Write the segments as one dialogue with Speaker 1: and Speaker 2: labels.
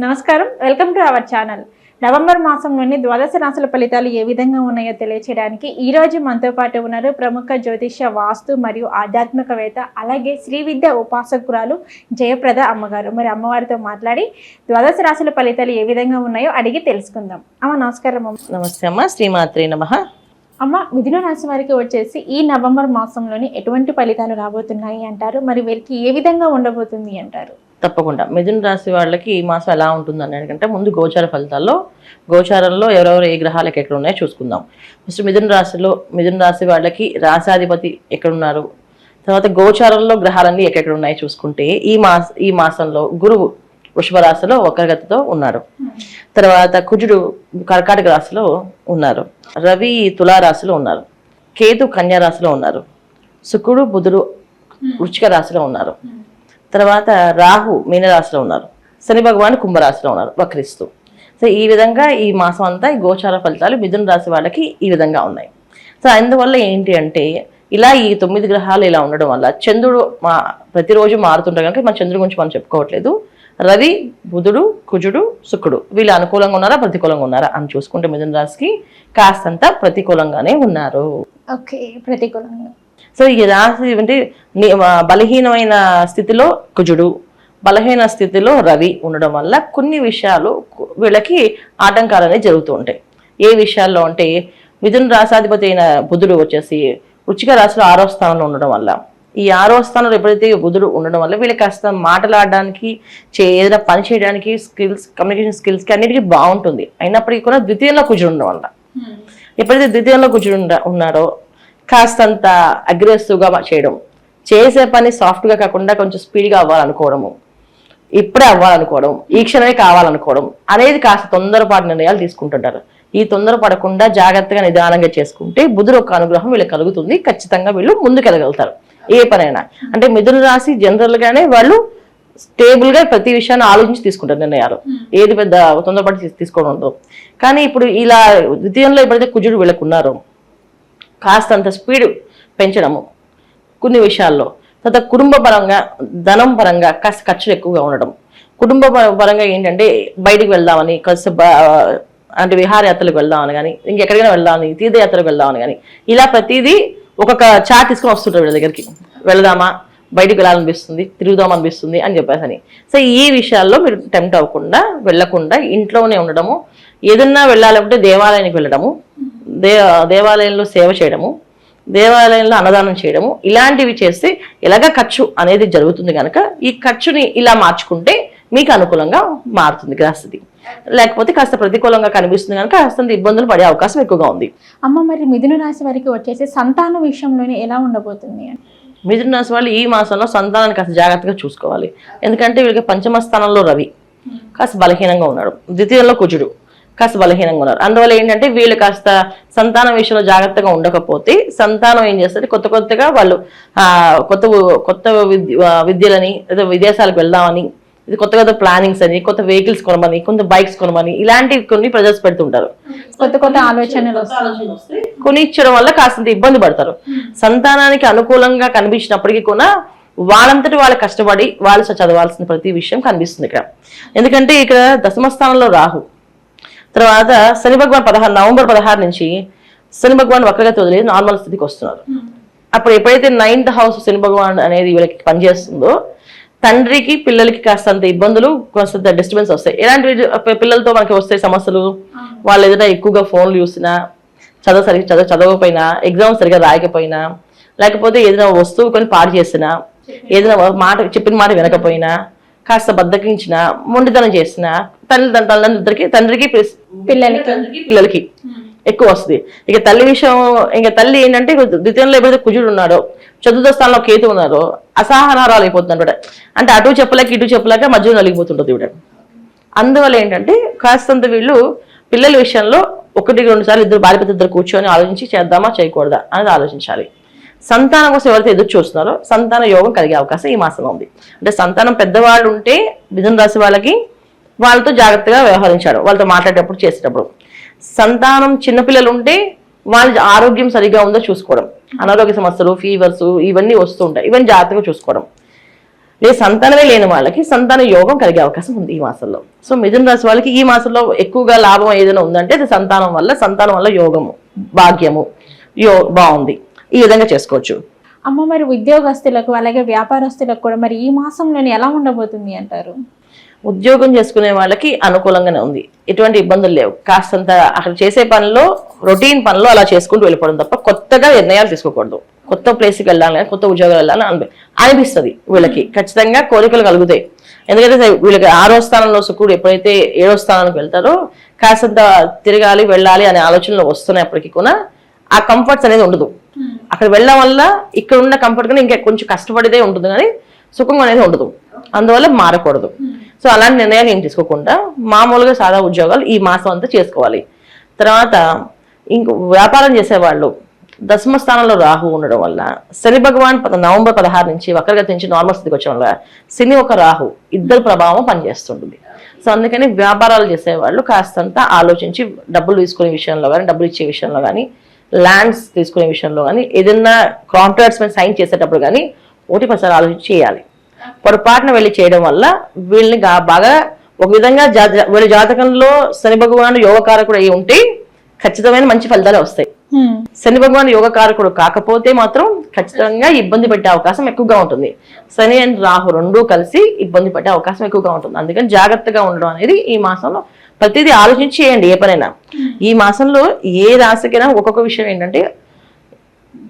Speaker 1: నమస్కారం, welcome to our channel. November మాసంలోని ద్వాదశ రాశుల ఫలితాలు ఏ విధంగా ఉన్నాయో తెలియచేయడానికి ఈ రోజు మనతో పాటు ఉన్నారు ప్రముఖ జ్యోతిష్య, వాస్తు మరియు ఆధ్యాత్మికవేత్త, అలాగే శ్రీ విద్య ఉపాసకురాలు జయప్రద అమ్మగారు. మరి అమ్మవారితో మాట్లాడి ద్వాదశ రాశుల ఫలితాలు ఏ విధంగా ఉన్నాయో అడిగి తెలుసుకుందాం. అమ్మ నమస్కారం. అమ్మ
Speaker 2: నమస్తే అమ్మ. శ్రీమాత్రే నమః.
Speaker 1: అమ్మ, మిథున రాశి వారికి వచ్చేసి ఈ నవంబర్ మాసంలోని ఎటువంటి ఫలితాలు రాబోతున్నాయి అంటారు? మరి వీరికి ఏ విధంగా ఉండబోతుంది అంటారు?
Speaker 2: తప్పకుండా మిథున రాశి వాళ్ళకి ఈ మాసం ఎలా ఉంటుంది అన్నకంటే ముందు గోచార ఫలితాల్లో గోచారంలో ఎవరెవరు ఏ గ్రహాలకు ఎక్కడ ఉన్నాయో చూసుకుందాం. ఫస్ట్ మిథున రాశి వాళ్ళకి రాశాధిపతి ఎక్కడున్నారు, తర్వాత గోచారంలో గ్రహాలన్నీ ఎక్కడెక్కడ ఉన్నాయో చూసుకుంటే ఈ మాసంలో గురువు వృషభ రాశిలో వక్రగతితో ఉన్నారు. తర్వాత కుజుడు కర్కాటక రాశిలో ఉన్నారు. రవి తులారాశిలో ఉన్నారు. కేతు కన్యా రాశిలో ఉన్నారు. శుక్రుడు బుధుడు వృశ్చిక రాశిలో ఉన్నారు. తర్వాత రాహు మీనరాశిలో ఉన్నారు. శని భగవాన్ కుంభరాశిలో ఉన్నారు వక్రిస్తూ. సో ఈ విధంగా ఈ మాసం అంతా ఈ గోచార ఫలితాలు మిథున రాశి వాళ్ళకి ఈ విధంగా ఉన్నాయి. సో అందువల్ల ఏంటి అంటే ఇలా ఈ 9 గ్రహాలు ఇలా ఉండడం వల్ల చంద్రుడు ప్రతిరోజు మారుతుంటారు కనుక మన చంద్రుడి గురించి మనం చెప్పుకోవట్లేదు. రవి, బుధుడు, కుజుడు, శుక్రుడు వీళ్ళు అనుకూలంగా ఉన్నారా ప్రతికూలంగా ఉన్నారా అని చూసుకుంటే మిథున రాశికి కాస్తంత ప్రతికూలంగానే ఉన్నారు.
Speaker 1: ఓకే, ప్రతికూలంగా.
Speaker 2: సో ఈ రాశి అంటే బలహీనమైన స్థితిలో కుజుడు, బలహీన స్థితిలో రవి ఉండడం వల్ల కొన్ని విషయాలు వీళ్ళకి ఆటంకాలు అనేవి జరుగుతూ ఉంటాయి. ఏ విషయాల్లో అంటే మిథున రాశాధిపతి అయిన బుధుడు వచ్చేసి వృశ్చిక రాశిలో 6వ స్థానంలో ఉండడం వల్ల, ఈ 6వ స్థానంలో ఎప్పుడైతే బుధుడు ఉండడం వల్ల వీళ్ళకి కాస్త మాట్లాడడానికి ఏదైనా పని చేయడానికి కమ్యూనికేషన్ స్కిల్స్కి అన్నిటికీ బాగుంటుంది. అయినప్పటికీ కూడా ద్వితీయంలో కుజుడు ఉండడం వల్ల ఎప్పుడైతే ద్వితీయంలో కుజుడు ఉన్నాడో కాస్తంత అగ్రెసివ్గా చేయడం, చేసే పని సాఫ్ట్గా కాకుండా కొంచెం స్పీడ్గా అవ్వాలనుకోవడము, ఇప్పుడే అవ్వాలనుకోవడం, ఈ క్షణమే కావాలనుకోవడం అనేది కాస్త తొందరపాటు నిర్ణయాలు తీసుకుంటుంటారు. ఈ తొందరపడకుండా జాగ్రత్తగా నిదానంగా చేసుకుంటే బుధుడు ఒక అనుగ్రహం వీళ్ళకి కలుగుతుంది. ఖచ్చితంగా వీళ్ళు ముందుకెళ్ళగలుగుతారు ఏ పనైనా. అంటే మిథున రాశి జనరల్గానే వాళ్ళు స్టేబుల్గా ప్రతి విషయాన్ని ఆలోచించి తీసుకుంటారు నిర్ణయాలు. ఏది పెద్ద తొందరపాటు తీసుకోవడం ఉండదు. కానీ ఇప్పుడు ఇలా ద్వితీయంలో ఎప్పుడైతే కుజుడు వీళ్ళకు ఉన్నారో కాస్తంత స్పీడ్ పెంచడము కొన్ని విషయాల్లో. తర్వాత కుటుంబ పరంగా ధనం పరంగా కాస్త ఖర్చులు ఎక్కువగా ఉండడం. కుటుంబ పరంగా ఏంటంటే బయటికి వెళ్దామని కాస్త అంటే విహారయాత్రలకు వెళ్దామని కానీ, ఇంకెక్కడికైనా వెళ్దామని, తీర్థయాత్రలకు వెళ్దామని కానీ ఇలా ప్రతిదీ ఒక్కొక్క చార్ట్ తీసుకొని వస్తుంటారు వీళ్ళ దగ్గరికి. వెళదామా, బయటికి వెళ్ళాలనిపిస్తుంది, తిరుగుదాం అనిపిస్తుంది అని చెప్పేసి. సో ఈ విషయాల్లో మీరు టెంప్ట్ అవ్వకుండా వెళ్లకుండా ఇంట్లోనే ఉండడము, ఏదన్నా వెళ్ళాలంటే దేవాలయానికి వెళ్ళడము, దేవాలయంలో సేవ చేయడము, దేవాలయంలో అన్నదానం చేయడము, ఇలాంటివి చేస్తే ఎలాగ ఖర్చు అనేది జరుగుతుంది కనుక ఈ ఖర్చుని ఇలా మార్చుకుంటే మీకు అనుకూలంగా మారుతుంది గ్రహస్థితి. లేకపోతే కాస్త ప్రతికూలంగా కనిపిస్తుంది కనుక కాస్త ఇబ్బందులు పడే అవకాశం ఎక్కువగా ఉంది.
Speaker 1: అమ్మ, మరి మిథున రాశి వారికి వచ్చేసి సంతాన విషయంలోనే ఎలా ఉండబోతుంది?
Speaker 2: మిథున రాశి వాళ్ళు ఈ మాసంలో సంతానాన్ని కాస్త జాగ్రత్తగా చూసుకోవాలి. ఎందుకంటే వీళ్ళకి పంచమ స్థానంలో రవి కాస్త బలహీనంగా ఉన్నాడు, ద్వితీయంలో కుజుడు కాస్త బలహీనంగా ఉన్నారు. అందువల్ల ఏంటంటే వీళ్ళు కాస్త సంతానం విషయంలో జాగ్రత్తగా ఉండకపోతే సంతానం ఏం చేస్తుంది, కొత్తగా వాళ్ళు కొత్త విద్యలని, ఏదో విదేశాలకు వెళ్దామని, ఇది కొత్త ప్లానింగ్స్ అని, కొత్త వెహికల్స్ కొనమని, కొంత బైక్స్ కొనమని ఇలాంటివి కొన్ని ప్రజెస్ పెడుతుంటారు.
Speaker 1: కొత్త ఆలోచనలు
Speaker 2: కొనిచ్చడం వల్ల కాస్తంత ఇబ్బంది పడతారు. సంతానానికి అనుకూలంగా కనిపించినప్పటికీ కూడా వాళ్ళంతటి వాళ్ళు కష్టపడి వాళ్ళు చదవాల్సిన ప్రతి విషయం కనిపిస్తుంది ఇక్కడ. ఎందుకంటే ఇక్కడ దశమ స్థానంలో రాహు, తర్వాత శని భగవాన్ నవంబర్ 16 నుంచి శని భగవాన్ వక్రగతి వదిలి నార్మల్ స్థితికి వస్తున్నారు. అప్పుడు ఎప్పుడైతే 9th హౌస్ శని భగవాన్ అనేది వీళ్ళకి పనిచేస్తుందో తండ్రికి పిల్లలకి కాస్తంత ఇబ్బందులు, కాస్తంత డిస్టర్బెన్స్ వస్తాయి. ఎలాంటి పిల్లలతో మనకి వస్తాయి సమస్యలు, వాళ్ళు ఏదైనా ఎక్కువగా ఫోన్లు చూసినా, చదవకపోయినా, ఎగ్జామ్స్ సరిగ్గా రాయకపోయినా, లేకపోతే ఏదైనా వస్తువు కొని పాడు చేసినా, ఏదైనా చెప్పిన మాట వినకపోయినా, కాస్త బద్దకించిన, మొండితనం చేసిన తండ్రికి పిల్లలకి ఎక్కువ వస్తుంది. ఇక తల్లి విషయం, ఇంకా తల్లి ఏంటంటే ద్వితీయంలో ఎప్పుడైతే కుజుడు ఉన్నాడో, చతుర్థ స్థానంలో కేతు ఉన్నారో అసహనారాలు అయిపోతుంటాడు. అంటే అటు చెప్పలేక ఇటు చెప్పలేక మధ్యలో నలిగిపోతుంటుంది ఇవిడ. అందువల్ల ఏంటంటే కాస్తంత వీళ్ళు పిల్లల విషయంలో 1-2 సార్లు ఇద్దరు కూర్చొని ఆలోచించి చేద్దామా చేయకూడదా అనేది ఆలోచించాలి. సంతానం కోసం ఎవరైతే ఎదురు చూస్తున్నారో సంతాన యోగం కలిగే అవకాశం ఈ మాసంలో ఉంది. అంటే సంతానం పెద్దవాళ్ళు ఉంటే మిథున రాశి వాళ్ళకి వాళ్ళతో జాగ్రత్తగా వ్యవహరించాడు, వాళ్ళతో మాట్లాడేటప్పుడు చేసేటప్పుడు. సంతానం చిన్నపిల్లలు ఉంటే వాళ్ళ ఆరోగ్యం సరిగా ఉందో చూసుకోవడం, అనారోగ్య సమస్యలు, ఫీవర్స్ ఇవన్నీ వస్తూ ఉంటాయి, ఇవన్నీ జాగ్రత్తగా చూసుకోవడం. లేదు సంతానమే లేని వాళ్ళకి సంతాన యోగం కలిగే అవకాశం ఉంది ఈ మాసంలో. సో మిథున రాశి వాళ్ళకి ఈ మాసంలో ఎక్కువగా లాభం ఏదైనా ఉందంటే అది సంతానం వల్ల యోగము, భాగ్యము బాగుంది. ఈ విధంగా చేసుకోవచ్చు.
Speaker 1: అమ్మ, మరి ఉద్యోగస్తులకు అలాగే వ్యాపారస్తులకు కూడా మరి ఈ మాసంలోని ఎలా ఉండబోతుంది అంటారు?
Speaker 2: ఉద్యోగం చేసుకునే వాళ్ళకి అనుకూలంగానే ఉంది, ఎటువంటి ఇబ్బందులు లేవు. కాస్తంత అక్కడ చేసే పనిలో రొటీన్ పనిలో అలా చేసుకుంటూ వెళ్ళిపోవడం తప్ప కొత్తగా నిర్ణయాలు తీసుకోకూడదు. కొత్త ప్లేస్కి వెళ్ళాలి, కొత్త ఉద్యోగాలు వెళ్ళాలని అనిపిస్తుంది వీళ్ళకి. ఖచ్చితంగా కోరికలు కలుగుతాయి. ఎందుకంటే వీళ్ళకి 6వ స్థానంలో శుక్రుడు ఎప్పుడైతే 7వ స్థానానికి వెళ్తారో కాస్తంత తిరగాలి, వెళ్ళాలి అనే ఆలోచనలు వస్తున్నప్పటికీ కూడా ఆ కంఫర్ట్స్ అనేది ఉండదు. అక్కడ వెళ్ళడం వల్ల ఇక్కడ ఉన్న కంఫర్ట్ కానీ ఇంకా కొంచెం కష్టపడితే ఉంటుంది కానీ సుఖం అనేది ఉండదు. అందువల్ల మారకూడదు. సో అలాంటి నిర్ణయాలు ఏం తీసుకోకుండా మామూలుగా సాదా ఉద్యోగాలు ఈ మాసం అంతా చేసుకోవాలి. తర్వాత ఇంకో వ్యాపారం చేసేవాళ్ళు, 10వ స్థానంలో రాహు ఉండడం వల్ల శని భగవాన్ నవంబర్ 16 నుంచి వక్రగతి నుంచి నార్మల్ స్థితికి వచ్చడం వల్ల శని ఒక రాహు ఇద్దరు ప్రభావం పనిచేస్తుంటుంది. సో అందుకని వ్యాపారాలు చేసేవాళ్ళు కాస్తంత ఆలోచించి డబ్బులు తీసుకునే విషయంలో కానీ, డబ్బులు ఇచ్చే విషయంలో కానీ, ల్యాండ్స్ తీసుకునే విషయంలో కానీ, ఏదైనా కాంట్రాక్ట్స్ మీద సైన్ చేసేటప్పుడు కానీ 1 ఆలోచించి చేయాలి. పొరపాటున వెళ్ళి చేయడం వల్ల వీళ్ళని బాగా ఒక విధంగా వీళ్ళ జాతకంలో శని భగవాను యోగకారకుడు అయి ఉంటే ఖచ్చితమైన మంచి ఫలితాలు వస్తాయి. శని భగవాన్ యోగకారకుడు కాకపోతే మాత్రం ఖచ్చితంగా ఇబ్బంది పెట్టే అవకాశం ఎక్కువగా ఉంటుంది. శని అండ్ రాహు రెండూ కలిసి ఇబ్బంది పెట్టే అవకాశం ఎక్కువగా ఉంటుంది. అందుకని జాగ్రత్తగా ఉండడం అనేది ఈ మాసంలో ప్రతిదీ ఆలోచించి చేయండి. ఏ పనైనా ఈ మాసంలో ఏ రాశికైనా ఒక్కొక్క విషయం ఏంటంటే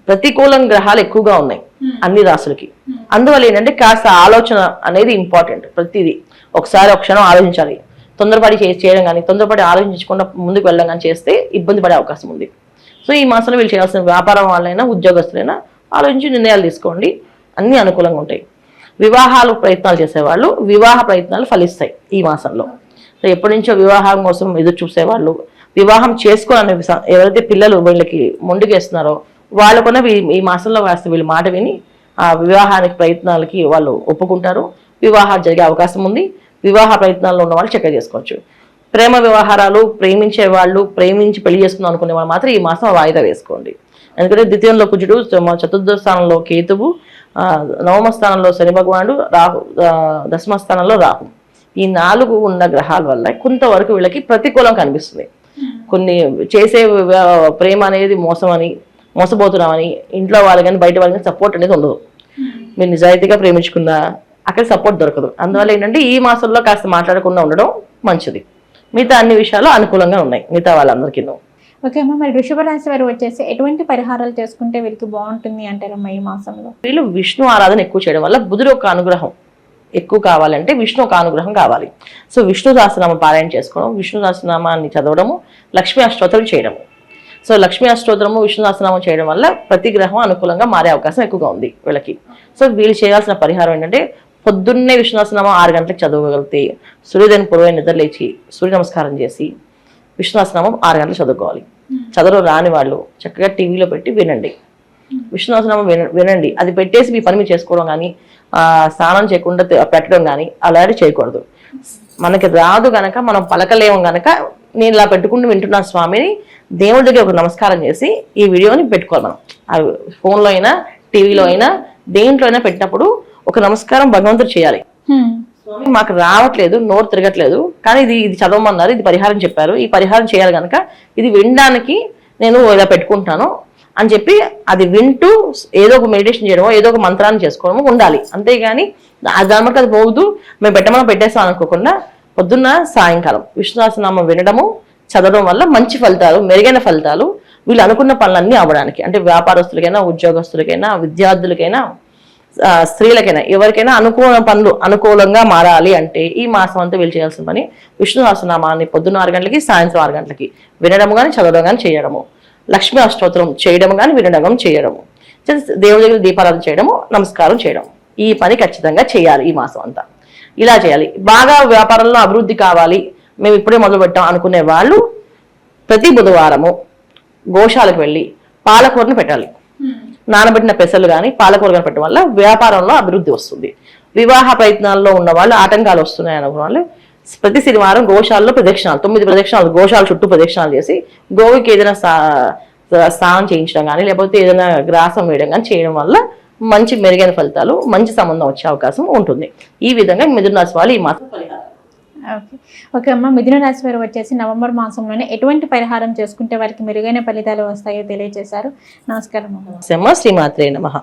Speaker 2: ప్రతికూలం గ్రహాలు ఎక్కువగా ఉన్నాయి అన్ని రాశులకి. అందువల్ల ఏంటంటే కాస్త ఆలోచన అనేది ఇంపార్టెంట్. ప్రతిదీ ఒక క్షణం ఆలోచించాలి. తొందరపడి చేయడం కానీ, తొందరపడి ఆలోచించకుండా ముందుకు వెళ్ళడం కానీ చేస్తే ఇబ్బంది పడే అవకాశం ఉంది. సో ఈ మాసంలో వీళ్ళు చేయాల్సిన వ్యాపారం వాళ్ళైనా ఉద్యోగస్తులైనా ఆలోచించి నిర్ణయాలు తీసుకోండి, అన్ని అనుకూలంగా ఉంటాయి. వివాహాలు ప్రయత్నాలు చేసేవాళ్ళు వివాహ ప్రయత్నాలు ఫలిస్తాయి ఈ మాసంలో. సో ఎప్పటి నుంచో వివాహం కోసం ఎదురు చూసేవాళ్ళు, వివాహం చేసుకోవాలని ఎవరైతే పిల్లలు వీళ్ళకి మొండికేస్తున్నారో వాళ్ళు కూడా ఈ మాసంలో కాస్త వీళ్ళు మాట విని ఆ వివాహానికి ప్రయత్నాలకి వాళ్ళు ఒప్పుకుంటారు. వివాహాలు జరిగే అవకాశం ఉంది. వివాహ ప్రయత్నాల్లో ఉన్న వాళ్ళు చక్కగా చేసుకోవచ్చు. ప్రేమ వ్యవహారాలు, ప్రేమించే వాళ్ళు, ప్రేమించి పెళ్లి చేసుకుందాం అనుకునే వాళ్ళు మాత్రం ఈ మాసం వాయిదా వేసుకోండి. ఎందుకంటే ద్వితీయంలో కుజుడు, 4వ స్థానంలో కేతువు, 9వ స్థానంలో శని భగవానుడు, రాహు 10వ స్థానంలో రాహు. ఈ 4 ఉన్న గ్రహాల వల్ల కొంతవరకు వీళ్ళకి ప్రతికూలం కనిపిస్తుంది. కొన్ని చేసే ప్రేమ అనేది మోసపోతున్నామని ఇంట్లో వాళ్ళు కానీ బయట వాళ్ళు కానీ సపోర్ట్ అనేది ఉండదు. మీరు నిజాయితీగా ప్రేమించుకున్నా అక్కడ సపోర్ట్ దొరకదు. అందువల్ల ఏంటంటే ఈ మాసంలో కాస్త మాట్లాడకుండా ఉండడం మంచిది. మిగతా అన్ని విషయాలు అనుకూలంగా ఉన్నాయి మిగతా వాళ్ళందరికీ.
Speaker 1: ఓకే అమ్మ, మరి వృషభ రాశి వారు వచ్చేసి ఎటువంటి పరిహారాలు చేసుకుంటే వీళ్ళకి బాగుంటుంది అంటారమ్మా ఈ మాసంలో?
Speaker 2: వీళ్ళు విష్ణు ఆరాధన ఎక్కువ చేయడం వల్ల బుధుడు ఒక అనుగ్రహం ఎక్కువ కావాలంటే విష్ణు ఒక అనుగ్రహం కావాలి. సో విష్ణు సహస్రనామం పారాయణ చేసుకోవడం, విష్ణు సహస్రనామాన్ని చదవడము, లక్ష్మీ అష్టోత్తరం చేయడము. సో లక్ష్మీ అష్టోత్తరము, విష్ణు సహస్రనామం చేయడం వల్ల ప్రతి గ్రహం అనుకూలంగా మారే అవకాశం ఎక్కువగా ఉంది వీళ్ళకి. సో వీళ్ళు చేయాల్సిన పరిహారం ఏంటంటే పొద్దున్నే విష్ణు సహస్రనామం 6 గంటలకు చదవగలిగితే సూర్యోదయం పూర్వమే నిద్ర లేచి సూర్య నమస్కారం చేసి విష్ణు సహస్రనామం 6 గంటలకు చదువుకోవాలి. చదవడం రాని వాళ్ళు చక్కగా టీవీలో పెట్టి వినండి, విష్ణు సహస్రనామం వినండి. అది పెట్టేసి మీ పని మీరు చేసుకోవడం కానీ, స్నానం చేయకుండా పెట్టడం కానీ అలాంటివి చేయకూడదు. మనకి రాదు గనక, మనం పలకలేము గనక నేను ఇలా పెట్టుకుంటూ వింటున్నాను స్వామిని, దేవుడి దగ్గర ఒక నమస్కారం చేసి ఈ వీడియోని పెట్టుకోవాలి. మనం అది ఫోన్లో అయినా టీవీలో అయినా దేంట్లో అయినా పెట్టినప్పుడు ఒక నమస్కారం భగవంతుడు చేయాలి. స్వామి మాకు రావట్లేదు, నోరు తిరగట్లేదు, కానీ ఇది చదవమన్నారు, ఇది పరిహారం చెప్పారు, ఈ పరిహారం చేయాలి కనుక ఇది వినడానికి నేను ఇలా పెట్టుకుంటాను అని చెప్పి అది వింటూ ఏదో ఒక మెడిటేషన్ చేయడమో ఏదో ఒక మంత్రాన్ని చేసుకోవడమో ఉండాలి. అంతేగాని దాని బట్టి అది పోదు మేము పెట్టేస్తాం అనుకోకుండా పొద్దున్న సాయంకాలం విష్ణు సహస్రనామం వినడము చదవడం వల్ల మంచి ఫలితాలు, మెరుగైన ఫలితాలు వీళ్ళు అనుకున్న పనులన్నీ అవ్వడానికి, అంటే వ్యాపారస్తులకైనా, ఉద్యోగస్తులకైనా, విద్యార్థులకైనా, స్త్రీలకైనా, ఎవరికైనా అనుకూలంగా మారాలి అంటే ఈ మాసం అంతా వీళ్ళు చేయాల్సిన పని విష్ణు సహస్రనామాన్ని పొద్దున్న 6 గంటలకి సాయంత్రం 6 గంటలకి వినడం కానీ చదవడం కానీ చేయడము, లక్ష్మీ అష్టోత్తరం చేయడం కానీ వినడం చేయడము, దేవుడి దగ్గర దీపారాధన చేయడము, నమస్కారం చేయడం, ఈ పని ఖచ్చితంగా చేయాలి ఈ మాసం అంతా. ఇలా చేయాలి. బాగా వ్యాపారంలో అభివృద్ధి కావాలి, మేము ఇప్పుడే మొదలు పెట్టాం అనుకునే వాళ్ళు ప్రతి బుధవారము గోశాలకు వెళ్ళి పాలకూరను పెట్టాలి. నానబెట్టిన పెసలు కానీ పాలకూర కానీ పెట్టడం వల్ల వ్యాపారంలో అభివృద్ధి వస్తుంది. వివాహ ప్రయత్నాల్లో ఉన్న వాళ్ళు ఆటంకాలు వస్తున్నాయి అనుకున్న వాళ్ళు ప్రతి శనివారం గోశాలలో ప్రదక్షిణాలు 9 ప్రదక్షిణాలు గోశాల చుట్టూ ప్రదక్షిణాలు చేసి గోవుకి ఏదైనా స్నానం చేయించడం కానీ లేకపోతే ఏదైనా గ్రాసం వేయడం కానీ చేయడం వల్ల మంచి మెరుగైన ఫలితాలు, మంచి సంబంధం వచ్చే అవకాశం ఉంటుంది. ఈ విధంగా మిథున రాశి వాళ్ళు ఈ మాసం పరిహారం.
Speaker 1: ఓకే ఓకే అమ్మ, మిథున రాశి వారు వచ్చేసి నవంబర్ మాసంలోనే ఎటువంటి పరిహారం చేసుకుంటే వారికి మెరుగైన ఫలితాలు వస్తాయో తెలియజేశారు. నమస్కారం అమ్మ.
Speaker 2: శ్రీమాత్రే నమః.